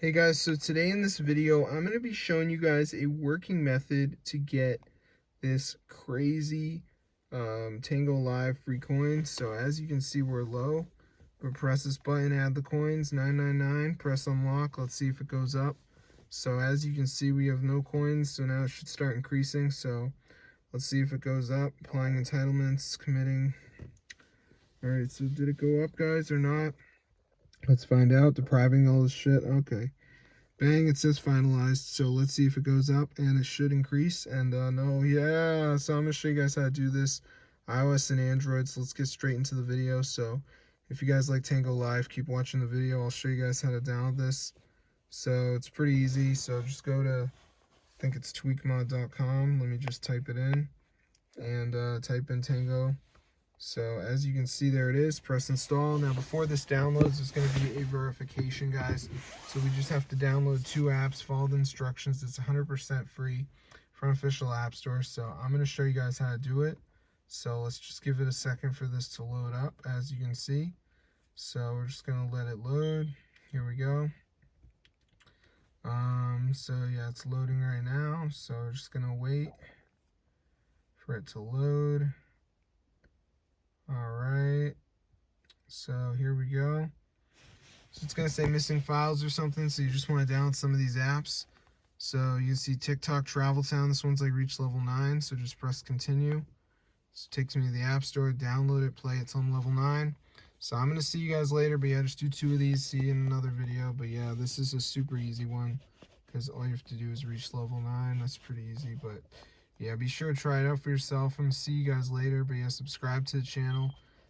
Hey guys, so today in this video, I'm going to be showing you guys a working method to get this crazy Tango Live free coins. So as you can see, we're low, but press this button, add the coins, 999, press unlock. Let's see if it goes up. So as you can see, we have no coins, so now it should start increasing. So let's see if it goes up. Applying entitlements, committing. All right, so did it go up, guys, or not? Let's find out. Depriving all this shit. Okay. Bang, it says finalized. So let's see if it goes up, and it should increase. And no, yeah. So I'm going to show you guys how to do this. iOS and Android. So let's get straight into the video. So if you guys like Tango Live, keep watching the video. I'll show you guys how to download this. So it's pretty easy. So just go to, I think it's tweakmod.com. Let me just type it in and type in Tango. So as you can see, there it is. Press install. Now before this downloads, there's going to be a verification, guys. So we just have to download 2 apps, follow the instructions. It's 100% free from official app store. So I'm going to show you guys how to do it. So let's just give it a second for this to load up, as you can see. So we're just going to let it load. Here we go. So yeah, it's loading right now. So we're just going to wait for it to load. Alright, so here we go. So it's going to say missing files or something, so you just want to download some of these apps. So you can see TikTok Travel Town, this one's like reached level 9, so just press continue. So it takes me to the App Store, download it, play it till I'm level 9. So I'm going to see you guys later, but yeah, just do 2 of these, see you in another video. But yeah, this is a super easy one, because all you have to do is reach level 9, that's pretty easy, but yeah, be sure to try it out for yourself. I'm going to see you guys later. But yeah, subscribe to the channel.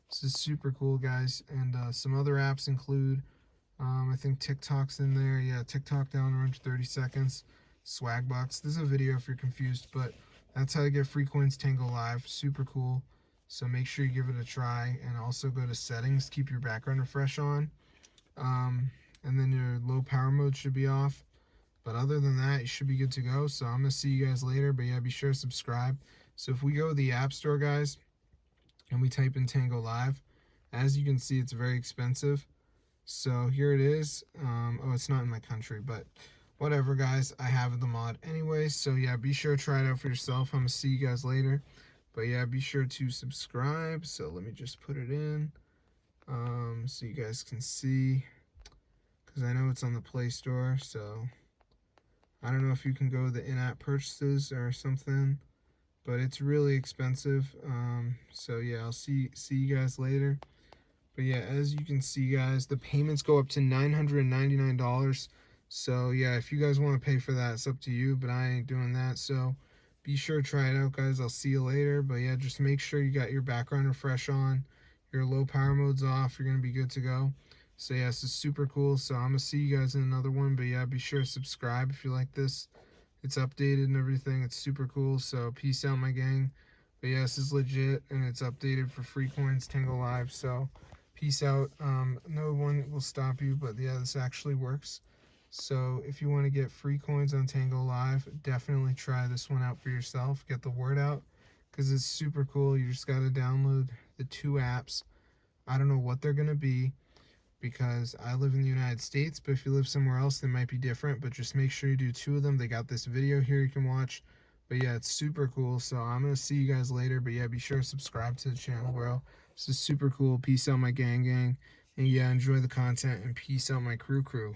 This is super cool, guys. And some other apps include, I think TikTok's in there. Yeah, TikTok down around 30 seconds. Swagbucks. This is a video if you're confused. But that's how to get free coins Tango Live. Super cool. So make sure you give it a try. And also go to settings. Keep your background refresh on. And then your low power mode should be off. But other than that, you should be good to go. So I'm going to see you guys later. But yeah, be sure to subscribe. So if we go to the App Store, guys, and we type in Tango Live, as you can see, it's very expensive. So here it is. Oh, it's not in my country, but whatever, guys. I have the mod anyway. So yeah, be sure to try it out for yourself. I'm going to see you guys later. But yeah, be sure to subscribe. So let me just put it in so you guys can see, because I know it's on the Play Store. So I don't know if you can go to the in-app purchases or something, but it's really expensive. So yeah, I'll see you guys later. But yeah, as you can see, guys, the payments go up to $999. So yeah, if you guys want to pay for that, it's up to you, but I ain't doing that. So be sure to try it out, guys. I'll see you later. But yeah, just make sure you got your background refresh on, your low power mode's off, you're gonna be good to go. So yeah, this is super cool. So I'm gonna see you guys in another one. But yeah, be sure to subscribe if you like this. It's updated and everything. It's super cool. So peace out, my gang. But yeah, this is legit, and it's updated for free coins Tango Live. So peace out. No one will stop you, but yeah, this actually works. So if you want to get free coins on Tango Live, definitely try this one out for yourself. Get the word out, because it's super cool. You just got to download the 2 apps. I don't know what they're going to be, because I live in the United States, but if you live somewhere else, they might be different. But just make sure you do 2 of them. They got this video here you can watch. But yeah, it's super cool. So I'm going to see you guys later. But yeah, be sure to subscribe to the channel, bro. This is super cool. Peace out, my gang. And yeah, enjoy the content, and peace out, my crew.